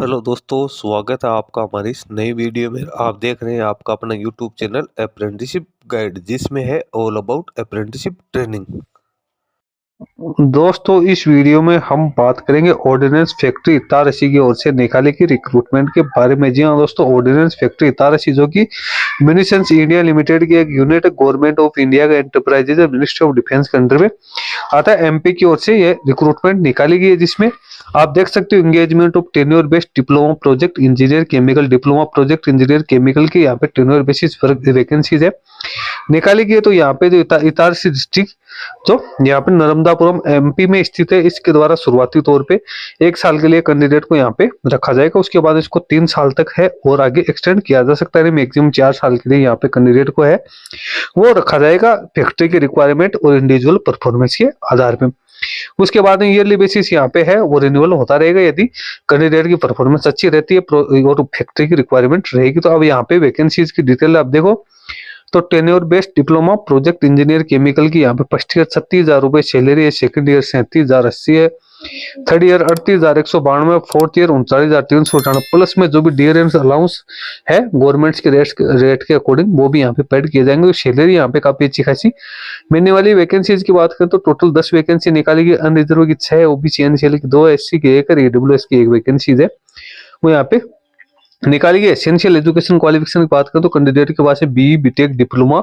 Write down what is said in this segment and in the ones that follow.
Hello दोस्तों, स्वागत है आपका हमारी इस नई वीडियो में। आप देख रहे हैं आपका अपना यूट्यूब चैनल अप्रेंटिसशिप गाइड, जिसमें है ऑल अबाउट अप्रेंटिसशिप ट्रेनिंग। दोस्तों इस वीडियो में हम बात करेंगे ऑर्डिनेंस फैक्ट्री इटारसी की ओर से निकाली गई रिक्रूटमेंट के बारे में। जी हाँ दोस्तों, ऑर्डिनेंस फैक्ट्री इटारसी जो कि म्यूनिशंस इंडिया लिमिटेड की एक यूनिट है, गवर्नमेंट ऑफ इंडिया का एंटरप्राइजेज मिनिस्ट्री ऑफ डिफेंस के अंडर में आता है। एमपी की ओर से ये रिक्रूटमेंट निकाली गई है, जिसमें आप देख सकते हो engagement of tenure based diploma project engineer chemical, diploma project engineer chemical की यहाँ पे टेन्योर बेसिस वैकेंसीज है निकाली गई है। तो यहाँ पे जो इटारसी डिस्ट्रिक्ट जो यहाँ पे नर्मदापुरम एमपी में स्थित है, इसके द्वारा शुरुआती तौर पे 1 साल के लिए कैंडिडेट को यहाँ पे रखा जाएगा। उसके बाद इसको 3 साल तक है और आगे एक्सटेंड किया जा सकता है। मैक्सिमम 4 साल के लिए यहाँ पे कैंडिडेट को है वो रखा जाएगा फैक्ट्री की रिक्वायरमेंट और इंडिविजुअल परफॉर्मेंस के आधार पे। उसके बाद में ईयरली बेसिस यहाँ पे है वो रिन्यूअल होता रहेगा यदि कैंडिडेट की परफॉर्मेंस अच्छी रहती है और फैक्ट्री की रिक्वायरमेंट रहेगी। तो अब यहाँ पे वैकेंसीज की डिटेल आप देखो तो tenure based diploma project engineer chemical की यहाँ पे फर्स्ट ईयर 36,000 रुपए सैलरी है, सेकंड ईयर 37,080 है, third year 38,192, fourth year 39,398 plus में जो भी डियरेंस अलाउंस है गवर्नमेंट के रेट के अकॉर्डिंग वो भी यहाँ पे पेड किए जाएंगे। तो सैलरी यहाँ पे काफी अच्छी खासी मिलने वाली। वैकेंसीज की बात करें तो टोटल 10 वैकेंसी निकाली गई, अनरिजर्व की 6, ओबीसी एनसीएल की 2, एससी की 1 और ईडब्ल्यूएस की 1 वैकेंसीज है वो यहाँ पे निकाली गई। एसेंशियल एजुकेशन क्वालिफिकेशन की बात करें तो कैंडिडेट के पास बीई बीटेक डिप्लोमा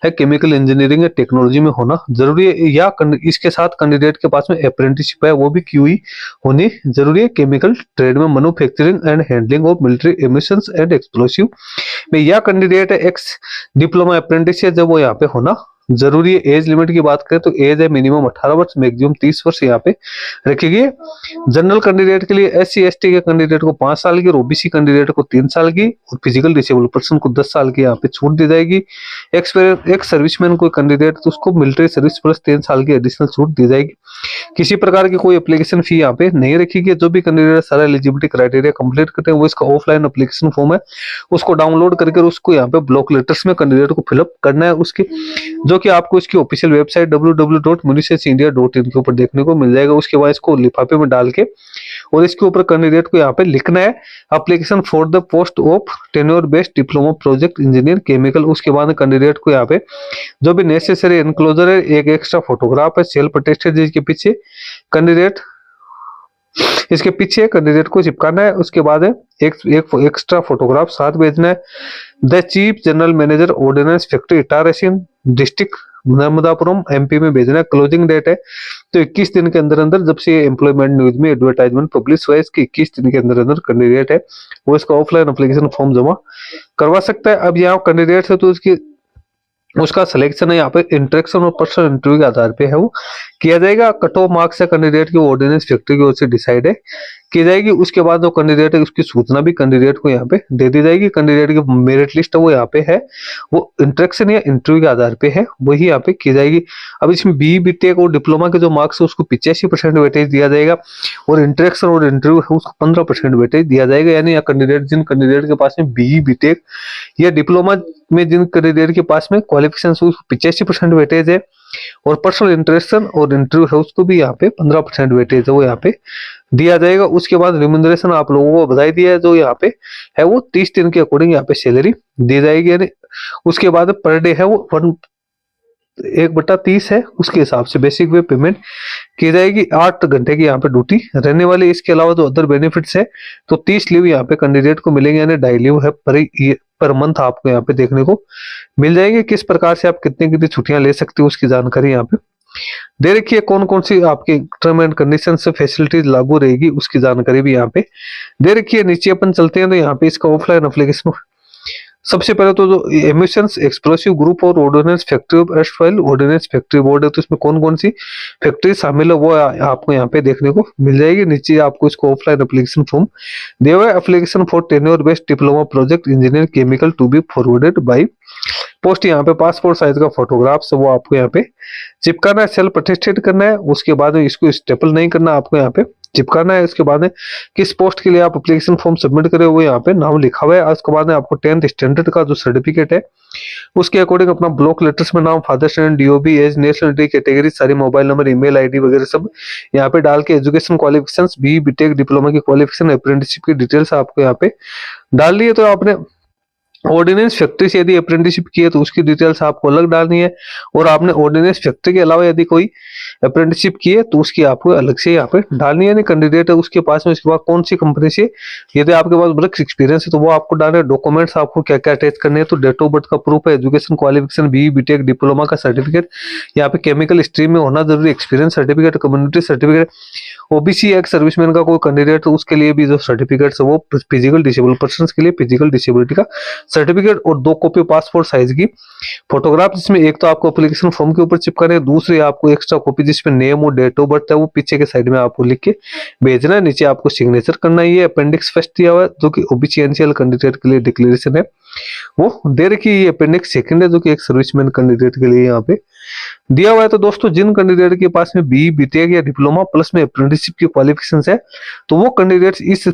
है केमिकल इंजीनियरिंग या टेक्नोलॉजी में होना जरूरी है, या इसके साथ कैंडिडेट के पास में अप्रेंटिसशिप है वो भी क्यूई होनी जरूरी है। केमिकल ट्रेड में manufacturing and handling of military emissions and explosive में या कैंडिडेट है एक्स डिप्लोमा अप्रेंटिस है जब वो यहाँ पे होना जरूरी है। एज लिमिट की बात करें तो एज है मिनिमम 18 वर्ष, मैक्सिमम 30 वर्ष यहाँ पे रखी गई है। जनरल कैंडिडेट के लिए एससी एसटी के कैंडिडेट को 5 साल की और ओबीसी कैंडिडेट को 3 साल की और फिजिकल डिसेबल पर्सन को 10 साल की यहाँ पे छूट दी जाएगी। एक सर्विसमैन कोई कैंडिडेट तो उसको मिलिट्री सर्विस प्लस 3 साल की एडिशनल छूट दी जाएगी। किसी प्रकार की कोई एप्लीकेशन फी यहाँ पे नहीं रखी गई। जो भी कैंडिडेट सारा एलिजिबिलिटी क्राइटेरिया कंप्लीट करते हैं वो इसका ऑफलाइन एप्लीकेशन फॉर्म है उसको डाउनलोड करके उसको यहाँ पे ब्लॉक लेटर्स में कैंडिडेट को फिलअप करना है, उसके जो कि आपको इसकी ऑफिशियल वेबसाइट www.munishindia.in के ऊपर देखने को मिल जाएगा। उसके बाद इसको लिफाफे में डाल के और इसके ऊपर कैंडिडेट को यहाँ पे लिखना है application for the post of tenure based diploma project engineer chemical. उसके बाद कैंडिडेट को यहाँ पे जो भी नेसेसरी एनक्लोजर है, एक एक्स्ट्रा फोटोग्राफ है सेल्फ अटेस्टेड जिसके पीछे कैंडिडेट इसके पीछे कैंडिडेट को चिपकाना है। उसके बाद एक एक्स्ट्रा फोटोग्राफ साथ भेजना है। The chief general manager ordnance factory Itarsi district Narmadapuram MP में भेजना है। क्लोजिंग डेट है तो 21 दिन के अंदर अंदर जब से एम्प्लॉयमेंट न्यूज में एडवर्टाइजमेंट पब्लिश हुआ है इसके 21 दिन के अंदर अंदर कैंडिडेट है वो इसका ऑफलाइन एप्लीकेशन फॉर्म जमा करवा सकता है। अब यहाँ कैंडिडेट है तो उसका सिलेक्शन है यहाँ पे इंटरेक्शन और पर्सनल इंटरव्यू के आधार पे है वो किया जाएगा। कट ऑफ मार्क्स है कैंडिडेट की ऑर्डिनेंस फैक्ट्री की ओर से डिसाइड है की जाएगी। उसके बाद जो कैंडिडेट है उसकी सूचना भी कैंडिडेट को यहाँ पे दे दी जाएगी। कैंडिडेट की मेरिट लिस्ट है वो यहाँ पे है वो इंटरेक्शन या इंटरव्यू के आधार पे है वही यहाँ पे की जाएगी। अब इसमें बी बीटेक और डिप्लोमा के जो मार्क्स है उसको 85% वेटेज दिया जाएगा और इंटरेक्शन और इंटरव्यू है उसको 15% वेटेज दिया जाएगा। यानी जिन कैंडिडेट के पास में बी बीटेक या डिप्लोमा में जिन कैंडिडेट के पास में क्वालिफिकेशन 85% वेटेज है और पर्सनल इंटरेक्शन और इंटरव्यू है उसको भी यहाँ पे 15% वेटेज है वो यहाँ पे दिया जाएगा। उसके बाद रिम्यूनरेशन आप लोगों को बधाई दिया है जो यहाँ पे है वो 30 दिन के अकॉर्डिंग यहाँ पे सैलरी दी जाएगी। यानी उसके बाद पर डे है वो 1/30 है उसके हिसाब से बेसिक वे पेमेंट की जाएगी। 8 घंटे की यहाँ पे ड्यूटी रहने वाली। इसके अलावा जो अदर बेनिफिट्स है तो 30 लीव यहाँ पे कैंडिडेट को मिलेंगे, यानी 2.5 लीव है पर मंथ आपको यहाँ पे देखने को मिल जाएगी। किस प्रकार से आप कितनी छुट्टियां ले सकते हो उसकी जानकारी यहाँ पे दे रखी है। कौन कौन सी आपके टर्म एंड कंडीशन से फैसिलिटीज लागू रहेगी उसकी जानकारी भी यहाँ पे दे रखी है। नीचे अपन चलते हैं तो यहाँ पे इसका ऑफलाइन एप्लीकेशन सबसे पहले तो जो एमिशंस एक्सप्लोसिव ग्रुप और ordnance factory of erstwhile ordnance factory board है तो इसमें कौन कौन सी फैक्ट्री शामिल है वो आपको यहाँ पे देखने को मिल जाएगी। नीचे आपको इसको ऑफलाइन एप्लीकेशन फॉर्म दिया हुआ है। Application for tenure based diploma project engineer chemical to be forwarded by post. यहाँ पे पासपोर्ट साइज का फोटोग्राफ वो आपको यहाँ पे चिपकाना है, सेल्फ अटेस्टेड करना है। उसके बाद इसको स्टेपल नहीं करना आपको यहाँ पे चिपकाना है। उसके बाद में किस पोस्ट के लिए आप एप्लीकेशन फॉर्म सबमिट करे वो यहाँ पे नाम लिखा हुआ है। उसके बाद में आपको 10th स्टैंडर्ड का जो सर्टिफिकेट है उसके अकॉर्डिंग अपना ब्लॉक लेटर्स में नाम, father's name, DOB, age, nationality, category, सारी मोबाइल नंबर, ईमेल आईडी वगैरह सब यहाँ पे डाल के education qualifications, B BTech diploma की क्वालिफिकेशन, अप्रेंटिसशिप की डिटेल्स आपको यहाँ पे डाल दी है। तो आपने ऑर्डिनेंस फैक्ट्री से यदि अप्रेंटिसशिप की है तो उसकी डिटेल्स आपको अलग डालनी है, और आपने ऑर्डिनेंस फैक्ट्री के अलावा यदि कोई अप्रेंटिसशिप की है तो उसकी आपको अलग से यहाँ पे डालनी है। कैंडिडेट है उसके पास में उसके बाद कौन सी कंपनी से यदि आपके पास वर्क एक्सपीरियंस है तो वो आपको डालना है। डॉक्यूमेंट्स आपको क्या क्या अटैच करने हैं, तो डेट ऑफ बर्थ का प्रूफ है, education qualification, B BTech diploma का सर्टिफिकेट, यहाँ पे केमिकल स्ट्रीम में होना जरूरी, experience certificate, community certificate, OBC ex serviceman का कोई कैंडिडेट तो उसके लिए भी जो सर्टिफिकेट्स है वो फिजिकल डिसेबल पर्सन के लिए फिजिकल डिसेबिलिटी का सर्टिफिकेट, और 2 कॉपी पासपोर्ट साइज की फोटोग्राफ, जिसमें एक तो आपको एप्लीकेशन फॉर्म के ऊपर चिपकाने है, दूसरी आपको एक्स्ट्रा कॉपी जिसमें नेम और डेट ऑफ बर्थ है वो पीछे के साइड में आपको लिख के भेजना है। नीचे आपको सिग्नेचर करना है। ये अपेंडिक्स फर्स्ट दिया हुआ है जो कि ओबीसी एनसीएल कैंडिडेट के लिए डिक्लेरेशन है वो दे रखी है। ये अपेंडिक्स सेकंड है जो कि एक सर्विसमैन कैंडिडेट के लिए यहाँ पे दिया हुआ है। तो दोस्तों जिन कैंडिडेट के पास में बी बीटेक या डिप्लोमा प्लस में अप्रेंटिसशिप की क्वालिफिकेशंस है तो वो कैंडिडेट्स इस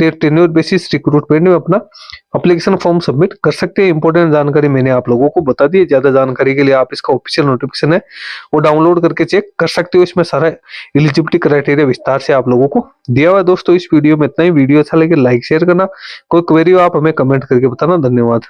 टेन्योर बेसिस रिक्रूटमेंट में अपना एप्लीकेशन फॉर्म सबमिट कर सकते हैं। इंपॉर्टेंट जानकारी मैंने आप लोगों को बता दी है। ज्यादा जानकारी के लिए आप इसका ऑफिशियल नोटिफिकेशन है वो डाउनलोड करके चेक कर सकते हो। इसमें सारा एलिजिबिलिटी क्राइटेरिया विस्तार से आप लोगों को दिया हुआ है। दोस्तों इस वीडियो में इतना ही। वीडियो अच्छा लगे लाइक शेयर करना, कोई क्वेरी हो आप हमें कमेंट करके बताना। धन्यवाद।